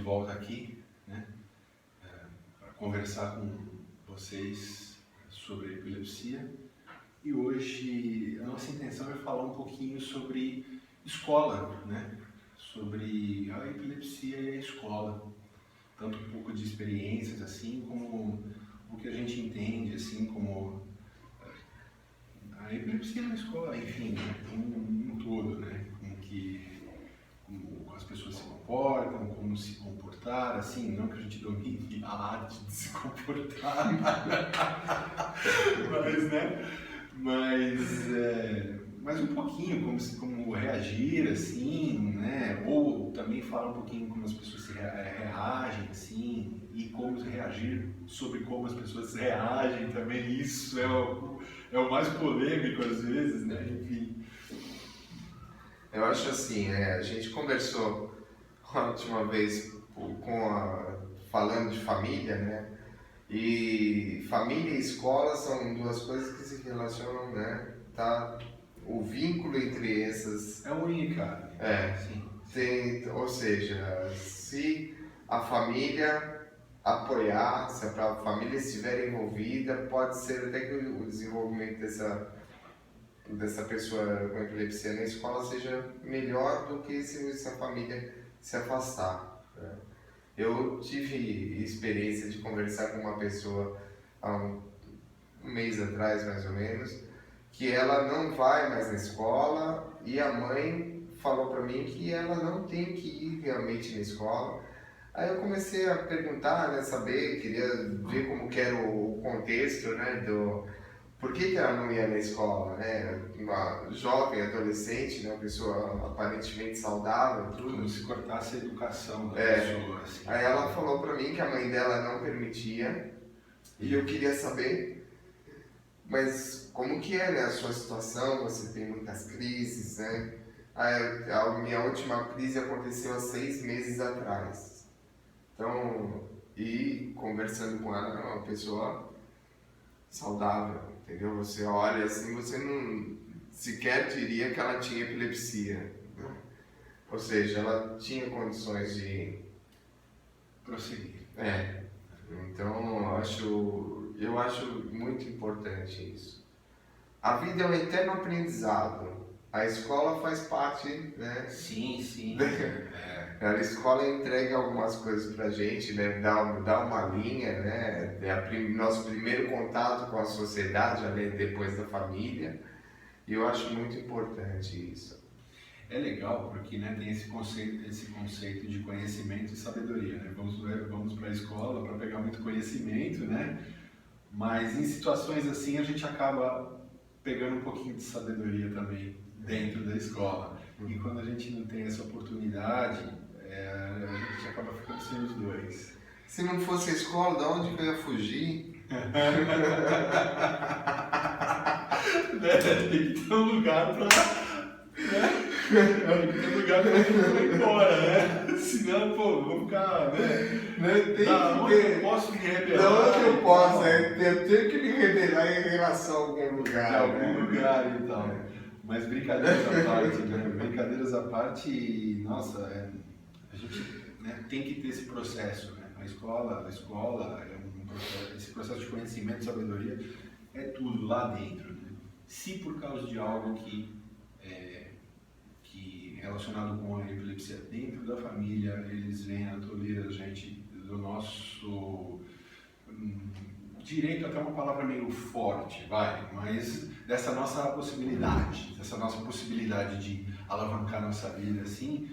volta aqui, né, para conversar com vocês sobre epilepsia. E hoje a nossa intenção é falar um pouquinho sobre escola, né, sobre a epilepsia e a escola. Tanto um pouco de experiências, assim, como o que a gente entende, assim, como a epilepsia na escola, enfim, né, um todo, né, como as pessoas se comportam, como se comportar, assim, não que a gente domine a arte de se comportar, mas um pouquinho como reagir, assim, né, ou também falar um pouquinho como as pessoas reagem, assim, e como reagir sobre como as pessoas reagem também, isso é o mais polêmico às vezes, né, enfim. Eu acho assim, a gente conversou a última vez falando de família, né? E família e escola são duas coisas que se relacionam, né? Tá? O vínculo entre essas... É única. Sim. Ou seja, se a família apoiar, se a família estiver envolvida, pode ser até que o desenvolvimento dessa pessoa com epilepsia na escola seja melhor do que se a família se afastar, né? Eu tive experiência de conversar com uma pessoa há um mês atrás, mais ou menos, que ela não vai mais na escola e a mãe falou para mim que ela não tem que ir realmente na escola. Aí eu comecei a perguntar, né, saber, queria ver como que era o contexto, né, por que ela não ia na escola, né? Uma jovem, adolescente, né? Uma pessoa aparentemente saudável, tudo. Como se cortasse a educação da pessoa. Assim. Aí ela falou pra mim que a mãe dela não permitia, e eu queria saber, mas como que é, né, a sua situação? Você tem muitas crises, né? A minha última crise aconteceu há 6 meses atrás. Então, e conversando com ela, é uma pessoa saudável, entendeu? Você olha assim, você não sequer diria que ela tinha epilepsia, né? Ou seja, ela tinha condições de prosseguir. Então, eu acho muito importante isso. A vida é um eterno aprendizado. A escola faz parte, né? Sim. A escola entrega algumas coisas pra gente, né? Dá uma linha, né? Nosso primeiro contato com a sociedade, além depois da família. E eu acho muito importante isso. É legal porque, né, tem esse conceito de conhecimento e sabedoria, né? Vamos para a escola para pegar muito conhecimento, né? Mas em situações assim a gente acaba pegando um pouquinho de sabedoria também dentro da escola. E quando a gente não tem essa oportunidade, a gente acaba ficando sem os dois. Se não fosse a escola, de onde que eu ia fugir? Tem que ter um lugar para... Tem que ter um lugar para ir embora, né? Senão, vou ficar, né? Onde eu posso me rebelar? Da onde eu posso, eu tenho que me rebelar em relação a algum lugar. De algum lugar, então. Mas brincadeiras à parte, né? Brincadeiras à parte, nossa, a gente, né, tem que ter esse processo, né? A escola é um processo, esse processo de conhecimento e sabedoria é tudo lá dentro, né? Se por causa de algo que relacionado com a epilepsia dentro da família, eles vêm a tolir a gente do nosso direito, até uma palavra meio forte, mas dessa nossa possibilidade de alavancar nossa vida, assim,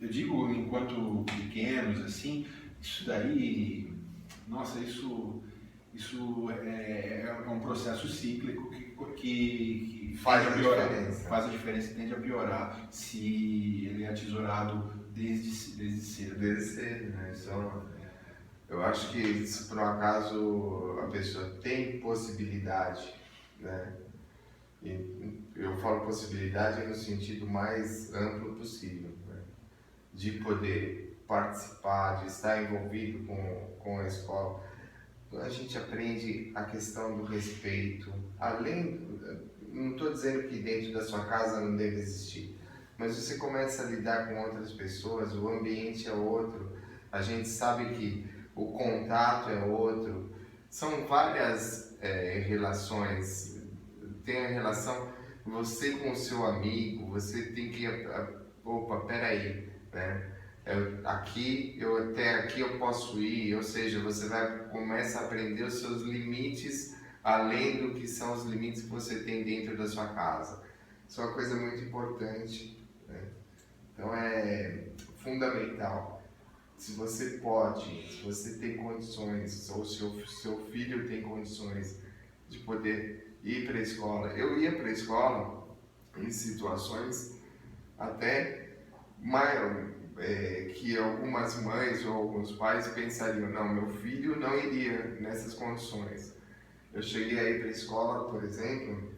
eu digo enquanto pequenos, assim, isso daí, nossa, isso é um processo cíclico que faz a diferença e tende a piorar se ele é tesourado desde cedo. Desde cedo, né? Então, eu acho que se por um acaso a pessoa tem possibilidade, né? E eu falo possibilidade no sentido mais amplo possível, né? De poder participar, de estar envolvido com a escola. A gente aprende a questão do respeito, não estou dizendo que dentro da sua casa não deve existir, mas você começa a lidar com outras pessoas, o ambiente é outro, a gente sabe que o contato é outro. São várias relações. Tem a relação você com o seu amigo, você tem que... Opa, peraí, né? Até aqui eu posso ir, ou seja, você começa a aprender os seus limites além do que são os limites que você tem dentro da sua casa. Isso é uma coisa muito importante, né? Então é fundamental. Se você pode, se você tem condições, ou seu filho tem condições de poder ir para a escola. Eu ia para a escola em situações até que algumas mães ou alguns pais pensariam, não, meu filho não iria nessas condições. Eu cheguei a ir para a escola, por exemplo,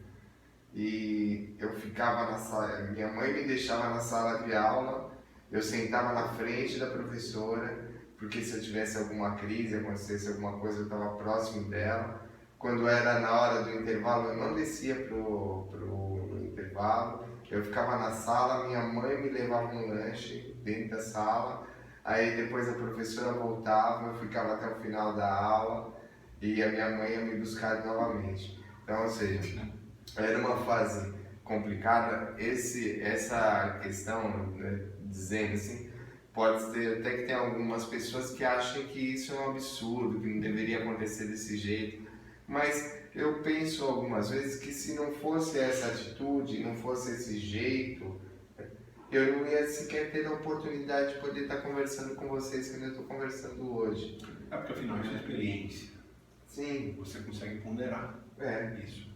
e eu ficava na sala, minha mãe me deixava na sala de aula, eu sentava na frente da professora, porque se eu tivesse alguma crise, acontecesse alguma coisa, eu estava próximo dela. Quando era na hora do intervalo, eu não descia pro intervalo, eu ficava na sala, minha mãe me levava um lanche dentro da sala, aí depois a professora voltava, eu ficava até o final da aula e a minha mãe ia me buscar novamente. Então, ou seja, era uma fase complicada. Essa questão, né, dizendo assim, pode ser até que tem algumas pessoas que acham que isso é um absurdo, que não deveria acontecer desse jeito, mas eu penso algumas vezes que se não fosse essa atitude, não fosse esse jeito, eu não ia sequer ter a oportunidade de poder estar conversando com vocês como eu estou conversando hoje. É porque afinal isso é experiência. Sim. Você consegue ponderar isso.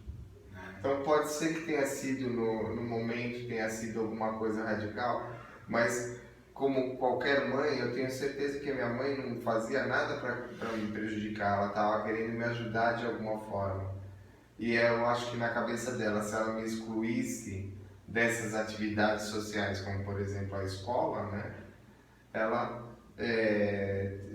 Então pode ser que tenha sido no momento, tenha sido alguma coisa radical, mas como qualquer mãe, eu tenho certeza que a minha mãe não fazia nada para me prejudicar, ela estava querendo me ajudar de alguma forma. E eu acho que na cabeça dela, se ela me excluísse dessas atividades sociais, como por exemplo a escola, né, ela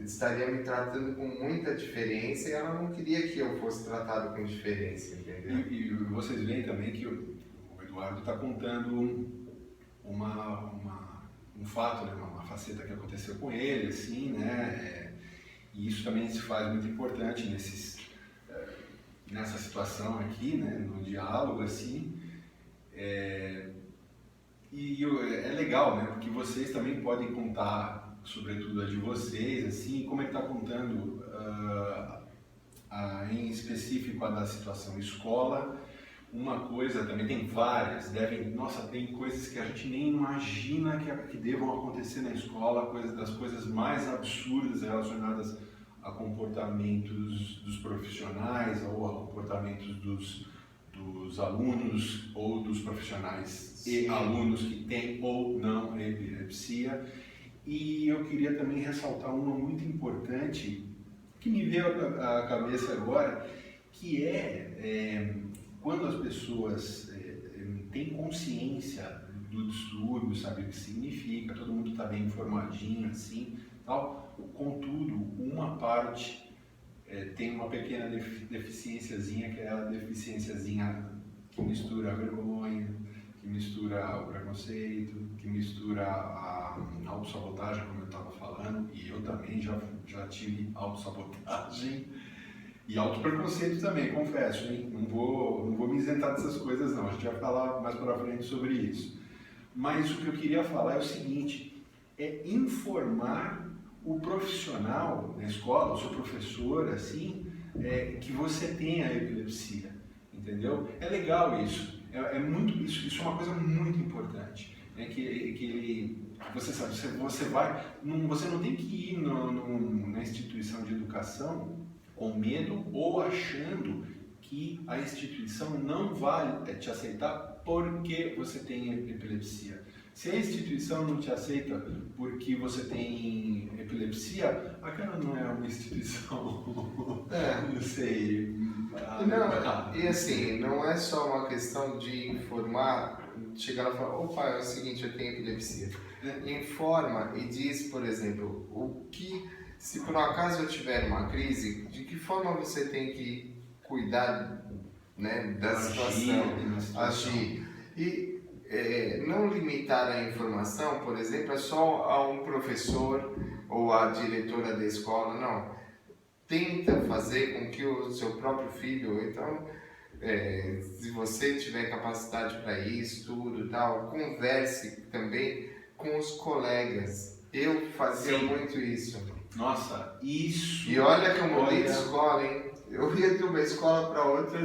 estaria me tratando com muita diferença e ela não queria que eu fosse tratado com diferença, entendeu? E vocês veem também que o Eduardo está contando um fato, né, uma faceta que aconteceu com ele, assim, né, e isso também se faz muito importante nessa situação aqui, né, no diálogo, assim, é legal, né, porque vocês também podem contar, sobretudo a de vocês, assim, como é que está contando em específico a da situação escola. Uma coisa também, tem várias, tem coisas que a gente nem imagina que devam acontecer na escola, das coisas mais absurdas relacionadas a comportamentos dos profissionais ou a comportamentos dos alunos ou dos profissionais e alunos que têm ou não epilepsia. E eu queria também ressaltar uma muito importante que me veio à cabeça agora, que quando as pessoas têm consciência do distúrbio, sabe o que significa, todo mundo está bem informadinho, assim, tal. Contudo, uma parte tem uma pequena deficiênciazinha, que é a deficiênciazinha que mistura a vergonha, que mistura o preconceito, que mistura a autossabotagem, como eu estava falando, e eu também já tive autossabotagem. E autopreconceito também, confesso, hein? Não vou me isentar dessas coisas não, a gente vai falar mais para frente sobre isso. Mas o que eu queria falar é o seguinte, é informar o profissional na escola, o seu professor, assim, que você tem a epilepsia, entendeu? É legal isso, isso é uma coisa muito importante, né? Você sabe, você não tem que ir na instituição de educação com medo ou achando que a instituição não vai te aceitar porque você tem epilepsia. Se a instituição não te aceita porque você tem epilepsia, aquela não é uma instituição, não sei. Não, e assim, não é só uma questão de informar, chegar lá e falar, opa, é o seguinte, eu tenho epilepsia. Informa e diz, por exemplo, se por um acaso eu tiver uma crise, de que forma você tem que cuidar, né, da situação, agir. E não limitar a informação, por exemplo, é só a um professor ou a diretora da escola, não. Tenta fazer com que o seu próprio filho, então, se você tiver capacidade para isso, tudo tal, converse também com os colegas. Eu fazia muito isso. Nossa, isso... E olha que eu mudei de escola, hein? Eu ia de uma escola para outra.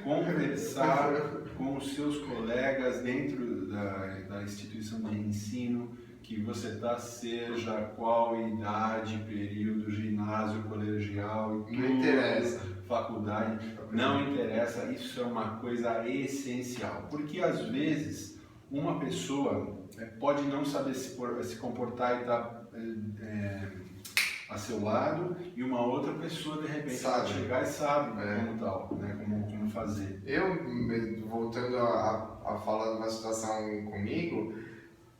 Conversar com os seus colegas dentro da instituição de ensino que você está, seja qual idade, período, ginásio, colegial, Não interessa. faculdade, não interessa, isso é uma coisa essencial, porque às vezes uma pessoa pode não saber se comportar e estar a seu lado, e uma outra pessoa de repente vai chegar e sabe como tal, né? como fazer. Eu, voltando a falar de uma situação comigo,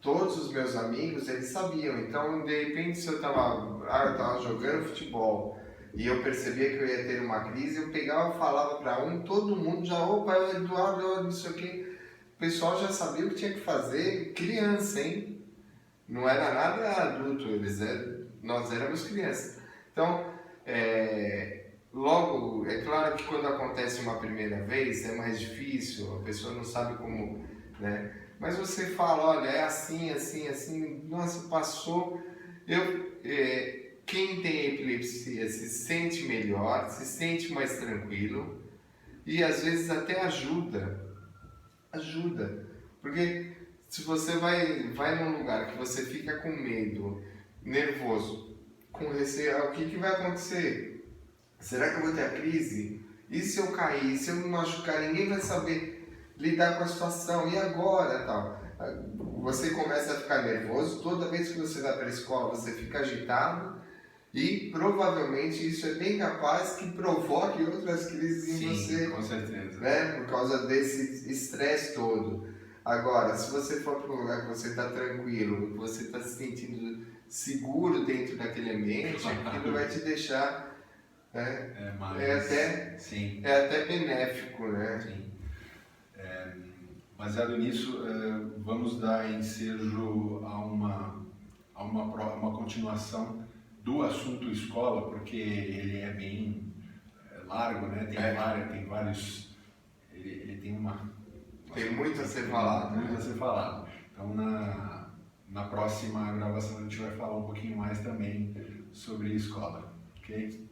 todos os meus amigos, eles sabiam. Então, de repente, se eu estava jogando futebol e eu percebia que eu ia ter uma crise, eu pegava e falava para todo mundo já, opa, Eduardo, não sei o quê. O pessoal já sabia o que tinha que fazer, criança, hein? Não era nada adulto, nós éramos crianças. Então, logo, é claro que quando acontece uma primeira vez é mais difícil, a pessoa não sabe como, né? Mas você fala, olha, é assim, assim, assim, nossa, passou. Quem tem epilepsia se sente melhor, se sente mais tranquilo e às vezes até ajuda. Porque se você vai num lugar que você fica com medo, nervoso, com receio, o que vai acontecer? Será que eu vou ter a crise? E se eu cair? Se eu me machucar? Ninguém vai saber lidar com a situação. E agora? Tal? Você começa a ficar nervoso. Toda vez que você vai para a escola, você fica agitado. E provavelmente isso é bem capaz que provoque outras crises em você. Com certeza. Né? Por causa desse estresse todo. Agora, se você for para um lugar que você está tranquilo, que você está se sentindo seguro dentro daquele ambiente, aquilo vai te deixar... É até benéfico, né? Sim. Baseado nisso, vamos dar ensejo a uma continuação do assunto escola, porque ele é bem largo, né? Tem vários... Ele tem muito a ser falado. Muito a ser falado. Então, na próxima gravação, a gente vai falar um pouquinho mais também sobre escola, ok?